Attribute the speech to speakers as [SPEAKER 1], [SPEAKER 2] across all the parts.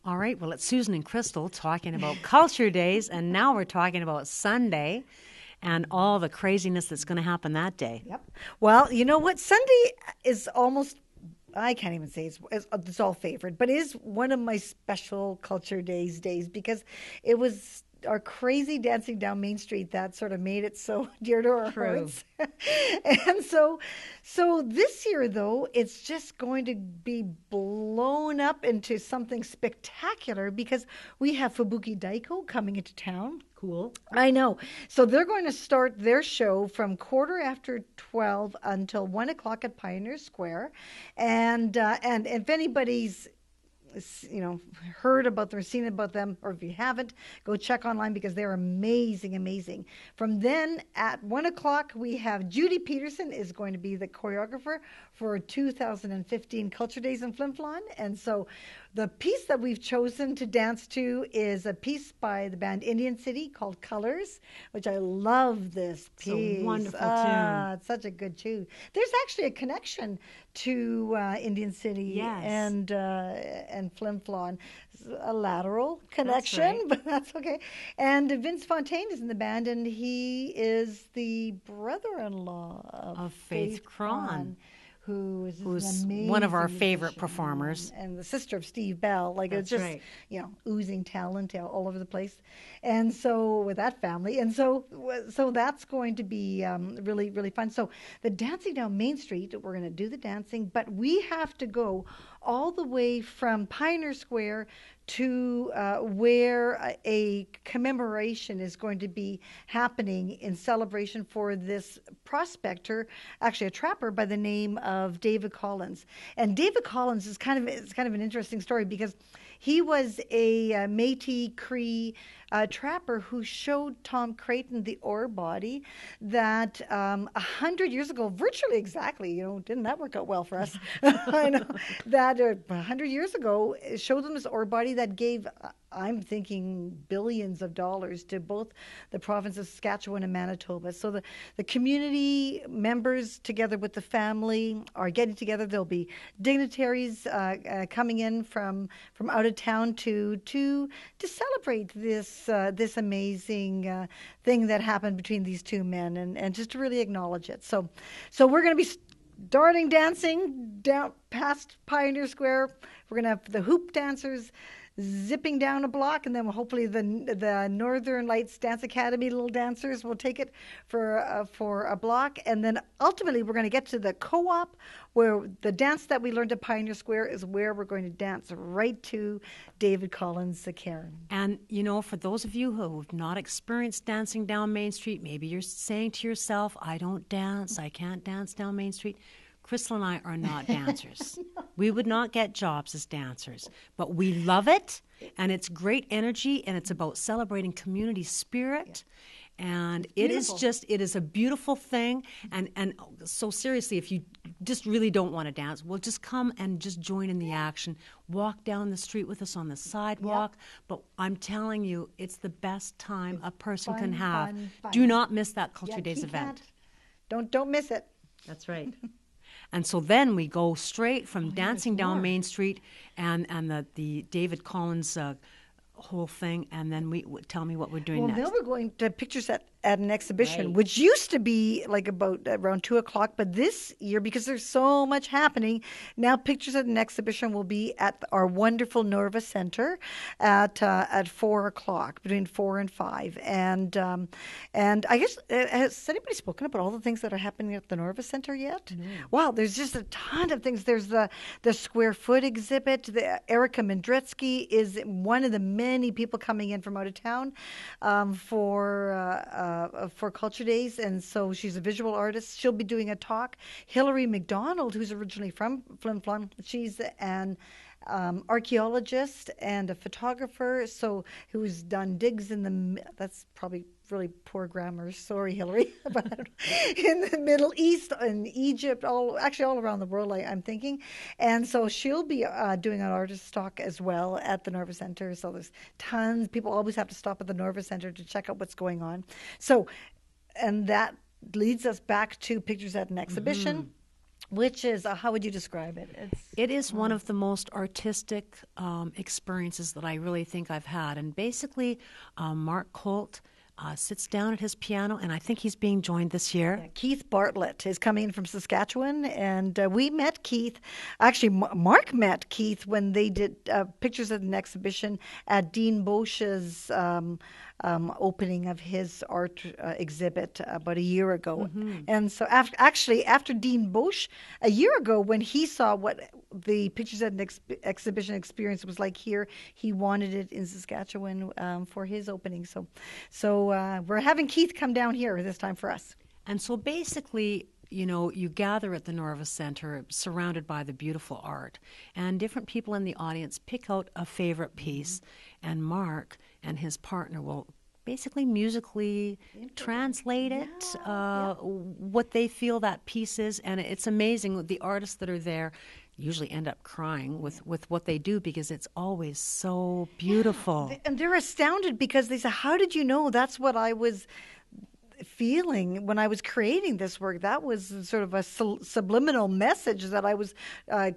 [SPEAKER 1] All right, well, it's Susan and Crystal talking about Culture Days, and now we're talking about Sunday and all the craziness that's going to happen that day.
[SPEAKER 2] Yep. Well, you know what? Sunday is almost, I can't even say it's all favorite, but it is one of my special Culture days because it was our crazy dancing down Main Street that sort of made it so dear to our hearts. And so this year, though, it's just going to be blown up into something spectacular because we have Fubuki Daiko coming into town.
[SPEAKER 1] Cool.
[SPEAKER 2] I know. So they're going to start their show from 12:15 until 1 o'clock at Pioneer Square. And if anybody's heard about them or seen about them, or if you haven't, go check online because they're amazing. From then at 1 o'clock, we have Judy Peterson is going to be the choreographer for 2015 Culture Days in Flin Flon. And so the piece that we've chosen to dance to is a piece by the band Indian City called Colors, which I love this piece.
[SPEAKER 1] It's a wonderful tune.
[SPEAKER 2] It's such a good tune. There's actually a connection to Indian City and Flin Flon. A lateral connection, but that's okay. And Vince Fontaine is in the band, and he is the brother-in-law of Faith Cron, who's
[SPEAKER 1] one of our favorite performers.
[SPEAKER 2] And the sister of Steve Bell. It's just, oozing talent all over the place. And so with that family. And so that's going to be really, really fun. So the dancing down Main Street, we're going to do the dancing, but we have to go all the way from Pioneer Square to where a commemoration is going to be happening in celebration for this prospector, actually a trapper by the name of David Collins. And David Collins is kind of an interesting story because he was a Métis Cree trapper who showed Tom Creighton the ore body that 100 years ago, virtually exactly, didn't that work out well for us? I know that 100 years ago, showed them this ore body that gave, I'm thinking, billions of dollars to both the province of Saskatchewan and Manitoba. So the community members, together with the family, are getting together. There'll be dignitaries coming in from out of town to celebrate this amazing thing that happened between these two men, and just to really acknowledge it. So we're going to be starting dancing down past Pioneer Square. We're going to have the hoop dancers zipping down a block, and then hopefully the Northern Lights Dance Academy little dancers will take it for a block, and then ultimately we're going to get to the co-op where the dance that we learned at Pioneer Square is where we're going to dance right to David Collins' The Cairn.
[SPEAKER 1] And for those of you who have not experienced dancing down Main Street, maybe you're saying to yourself, I don't dance, I can't dance down Main Street. Crystal and I are not dancers. No. We would not get jobs as dancers, but we love it, and it's great energy, and it's about celebrating community spirit. Yeah. And it is a beautiful thing. And so seriously, if you just really don't want to dance, well, just come and just join in the action. Walk down the street with us on the sidewalk. Yep. But I'm telling you, it's the best time a person can have. Fun. Do not miss that Culture Days event.
[SPEAKER 2] Don't miss it.
[SPEAKER 1] That's right. And so then we go straight from dancing down Main Street and the David Collins whole thing, and then tell me what we're doing next.
[SPEAKER 2] Well, now we're going to pictures at an exhibition, right, which used to be about around 2 o'clock, but this year, because there's so much happening, now pictures at an exhibition will be at our wonderful Norva Center at 4 o'clock, between 4 and 5. And I guess, has anybody spoken about all the things that are happening at the Norva Center yet? No. Wow, there's just a ton of things. There's the square foot exhibit. Erica Mendretsky is one of the many people coming in from out of town for Culture Days, and so she's a visual artist. She'll be doing a talk. Hilary McDonald, who's originally from Flin Flon, she's an archaeologist and a photographer, who's done digs that's probably really poor grammar, sorry Hilary, but in the Middle East and Egypt, all around the world, I'm thinking. And so she'll be doing an artist talk as well at the Norva Center. So there's tons. People always have to stop at the Norva Center to check out what's going on. So, and that leads us back to pictures at an exhibition. Mm-hmm. Which is, how would you describe it?
[SPEAKER 1] It is one of the most artistic experiences that I really think I've had. And basically, Mark Kolt sits down at his piano, and I think he's being joined this year.
[SPEAKER 2] Yeah, Keith Bartlett is coming in from Saskatchewan, and we met Keith. Actually, Mark met Keith when they did pictures of an exhibition at Dean Bosch's opening of his art exhibit about a year ago. And so after Dean Bosch, a year ago, when he saw what the pictures at an exhibition experience was like here, he wanted it in Saskatchewan for his opening. So we're having Keith come down here this time for us.
[SPEAKER 1] And so basically, you gather at the Norva Center surrounded by the beautiful art, and different people in the audience pick out a favorite piece, and Mark and his partner will basically musically translate it, what they feel that piece is, and it's amazing. The artists that are there usually end up crying with what they do because it's always so beautiful.
[SPEAKER 2] And they're astounded because they say, how did you know that's what I was feeling when I was creating this work? That was sort of a subliminal message that I was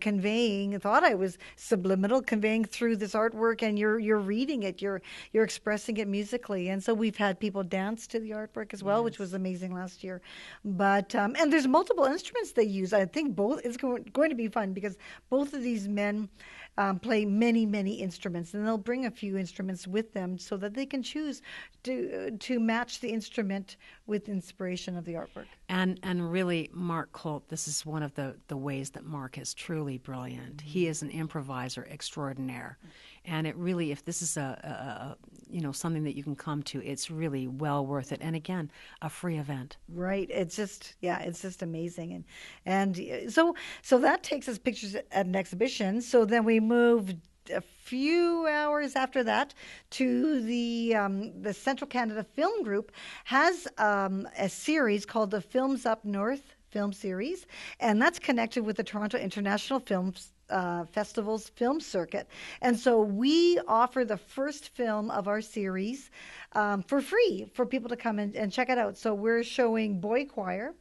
[SPEAKER 2] conveying, thought I was subliminal, conveying through this artwork, and you're reading it, you're expressing it musically. And so we've had people dance to the artwork as well, which was amazing last year. But and there's multiple instruments they use. I think both it's going to be fun because both of these men play many instruments, and they'll bring a few instruments with them so that they can choose to match the instrument with inspiration of the artwork.
[SPEAKER 1] And really, Mark Kolt, this is one of the ways that Mark is truly brilliant. He is an improviser extraordinaire, and it really, if this is a something that you can come to, it's really well worth it. And again, a free event.
[SPEAKER 2] Right. It's just amazing. And so that takes us pictures at an exhibition. So then we moved a few hours after that to the Central Canada Film Group has a series called the Films Up North Film Series, and that's connected with the Toronto International Films Festival's film circuit. And so we offer the first film of our series for free for people to come and check it out. So we're showing Boy Choir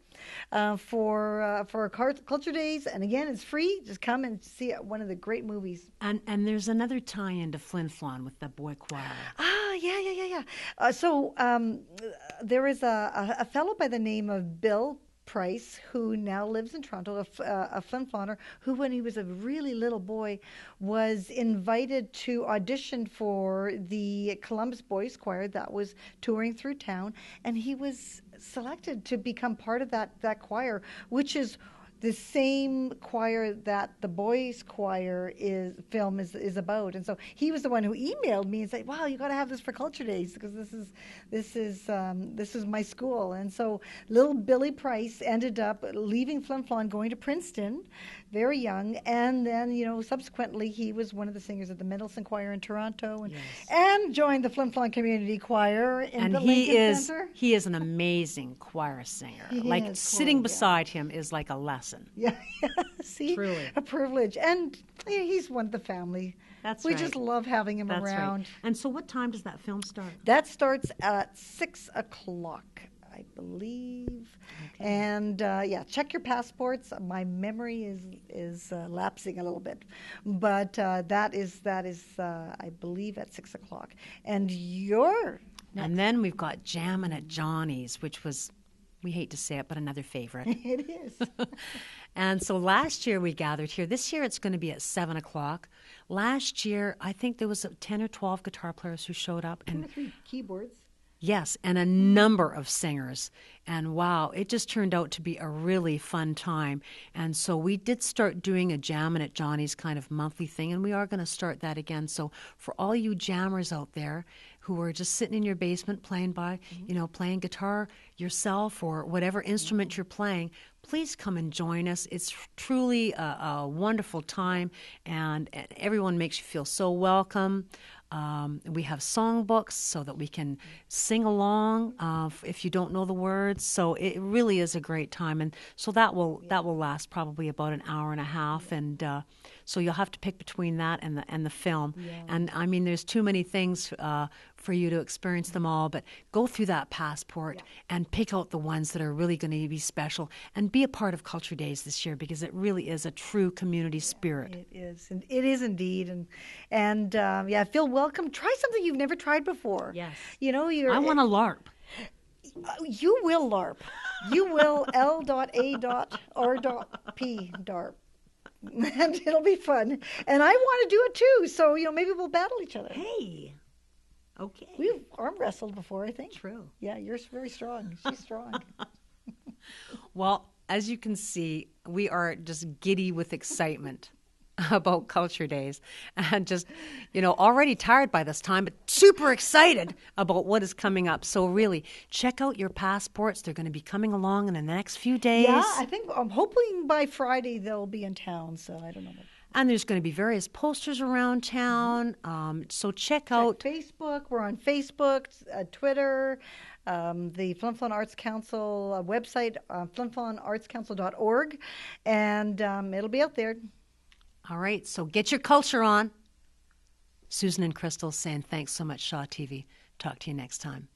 [SPEAKER 2] for Culture Days, and again, it's free. Just come and see one of the great movies.
[SPEAKER 1] And there's another tie-in to Flin Flon with the Boy Choir.
[SPEAKER 2] Yeah. So there is a fellow by the name of Bill Price, who now lives in Toronto, a Flin Floner, who, when he was a really little boy, was invited to audition for the Columbus Boys Choir that was touring through town, and he was selected to become part of that choir, which is the same choir that the boys' choir is about. And so he was the one who emailed me and said, "Wow, you got to have this for Culture Days because this is my school." And so little Billy Price ended up leaving Flin Flon, going to Princeton, very young, and then subsequently he was one of the singers at the Mendelssohn Choir in Toronto, and joined the Flin Flon Community Choir in the Lincoln Center.
[SPEAKER 1] He is an amazing choir singer. Sitting beside him is like a lesson.
[SPEAKER 2] Yeah, see,
[SPEAKER 1] truly
[SPEAKER 2] a privilege, and he's one of the family. We just love having him around.
[SPEAKER 1] Right. And so, what time does that film start?
[SPEAKER 2] That starts at 6:00, I believe. Okay. And check your passports. My memory is lapsing a little bit, but that is I believe at 6:00. And
[SPEAKER 1] and then we've got Jammin' at Johnny's, which was, we hate to say it, but another favorite.
[SPEAKER 2] It is.
[SPEAKER 1] And so last year we gathered here. This year it's going to be at 7:00. Last year, I think there was 10 or 12 guitar players who showed up. And
[SPEAKER 2] 2 or 3 keyboards.
[SPEAKER 1] Yes, and a number of singers. And wow, it just turned out to be a really fun time. And so we did start doing a Jammin' at Johnny's kind of monthly thing, and we are going to start that again. So for all you jammers out there who are just sitting in your basement playing playing guitar yourself or whatever instrument you're playing, please come and join us. It's truly a wonderful time, and everyone makes you feel so welcome. We have songbooks so that we can sing along if you don't know the words. So it really is a great time, and so that will last probably about an hour and a half. And So you'll have to pick between that and the film.
[SPEAKER 2] Yeah.
[SPEAKER 1] And I mean, there's too many things for you to experience them all, but go through that passport and pick out the ones that are really going to be special and be a part of Culture Days this year, because it really is a true community spirit.
[SPEAKER 2] It is. And it is indeed. And feel welcome. Try something you've never tried before.
[SPEAKER 1] Yes.
[SPEAKER 2] You know,
[SPEAKER 1] I want to LARP.
[SPEAKER 2] You will LARP. You will L.A.R.P. DARP. And it'll be fun. And I want to do it too. So, maybe we'll battle each other.
[SPEAKER 1] Hey. Okay.
[SPEAKER 2] We've arm wrestled before, I think.
[SPEAKER 1] True.
[SPEAKER 2] Yeah, you're very strong. She's strong.
[SPEAKER 1] Well, as you can see, we are just giddy with excitement about Culture Days, and just, already tired by this time, but super excited about what is coming up. So really, check out your passports. They're going to be coming along in the next few days.
[SPEAKER 2] Yeah, I'm hoping by Friday they'll be in town, so I don't know.
[SPEAKER 1] And there's going to be various posters around town. So check out
[SPEAKER 2] Facebook. We're on Facebook, Twitter, the Flin Flon Arts Council website, flinflonartscouncil.org, and it'll be out there.
[SPEAKER 1] All right, so get your culture on. Susan and Crystal saying thanks so much, Shaw TV. Talk to you next time.